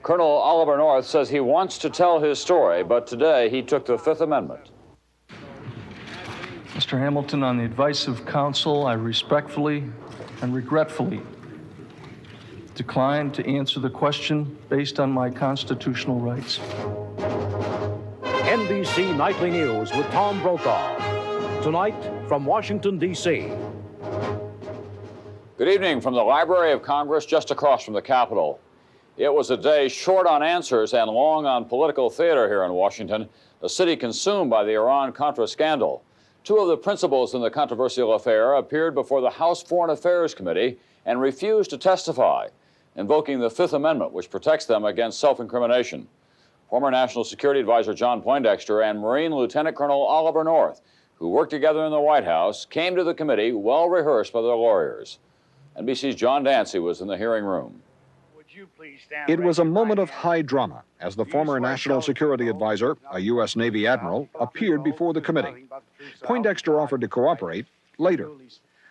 Colonel Oliver North says he wants to tell his story, but today he took the Fifth Amendment. Mr. Hamilton, on the advice of counsel, I respectfully and regretfully decline to answer the question based on my constitutional rights. NBC Nightly News with Tom Brokaw. Tonight from Washington, D.C. Good evening from the Library of Congress just across from the Capitol. It was a day short on answers and long on political theater here in Washington, a city consumed by the Iran-Contra scandal. Two of the principals in the controversial affair appeared before the House Foreign Affairs Committee and refused to testify, invoking the Fifth Amendment, which protects them against self-incrimination. Former National Security Advisor John Poindexter and Marine Lieutenant Colonel Oliver North, who worked together in the White House, came to the committee well rehearsed by their lawyers. NBC's John Dancy was in the hearing room. It was a moment of high drama as the former National Security Advisor, a U.S. Navy admiral, appeared before the committee. Poindexter offered to cooperate later.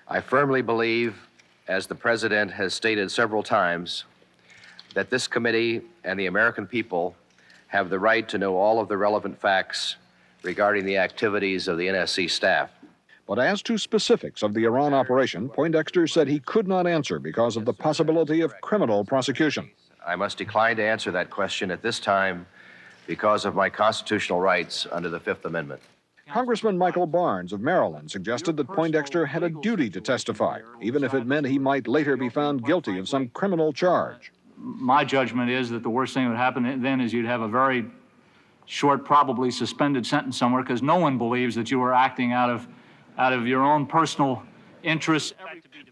I firmly believe, as the President has stated several times, that this committee and the American people have the right to know all of the relevant facts regarding the activities of the NSC staff. But as to specifics of the Iran operation, Poindexter said he could not answer because of the possibility of criminal prosecution. I must decline to answer that question at this time because of my constitutional rights under the Fifth Amendment. Congressman Michael Barnes of Maryland suggested that Poindexter had a duty to testify, even if it meant he might later be found guilty of some criminal charge. My judgment is that the worst thing that would happen then is you'd have a very short, probably suspended sentence somewhere, because no one believes that you were acting out of your own personal interests.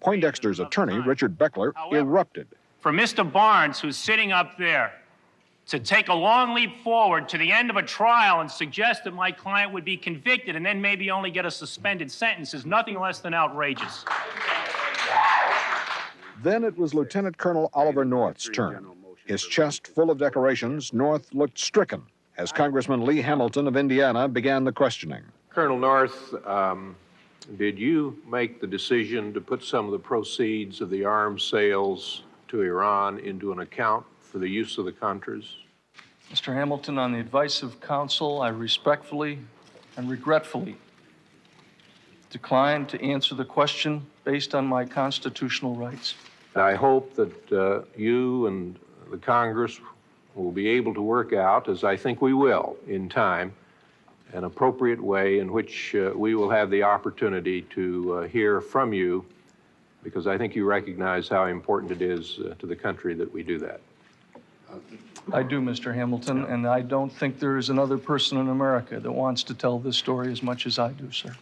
Poindexter's attorney, Richard Beckler, erupted. For Mr. Barnes, who's sitting up there, to take a long leap forward to the end of a trial and suggest that my client would be convicted and then maybe only get a suspended sentence is nothing less than outrageous. Then it was Lieutenant Colonel Oliver North's turn. His chest full of decorations, North looked stricken as Congressman Lee Hamilton of Indiana began the questioning. Colonel North, did you make the decision to put some of the proceeds of the arms sales to Iran into an account for the use of the Contras? Mr. Hamilton, on the advice of counsel, I respectfully and regretfully decline to answer the question based on my constitutional rights. I hope that you and the Congress will be able to work out, as I think we will in time, an appropriate way in which we will have the opportunity to hear from you, because I think you recognize how important it is to the country that we do that. I do, Mr. Hamilton, and I don't think there is another person in America that wants to tell this story as much as I do, sir.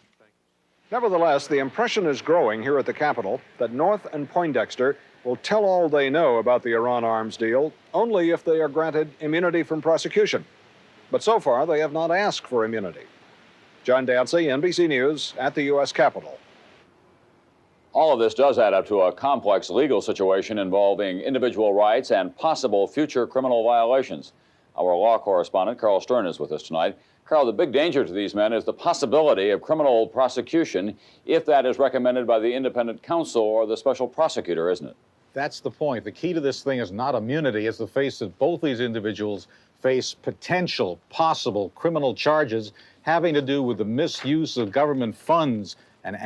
Nevertheless, the impression is growing here at the Capitol that North and Poindexter will tell all they know about the Iran arms deal only if they are granted immunity from prosecution. But so far, they have not asked for immunity. John Dancy, NBC News, at the U.S. Capitol. All of this does add up to a complex legal situation involving individual rights and possible future criminal violations. Our law correspondent, Carl Stern, is with us tonight. Carl, the big danger to these men is the possibility of criminal prosecution if that is recommended by the independent counsel or the special prosecutor, isn't it? That's the point. The key to this thing is not immunity. It's the face that both these individuals face potential, possible criminal charges having to do with the misuse of government funds and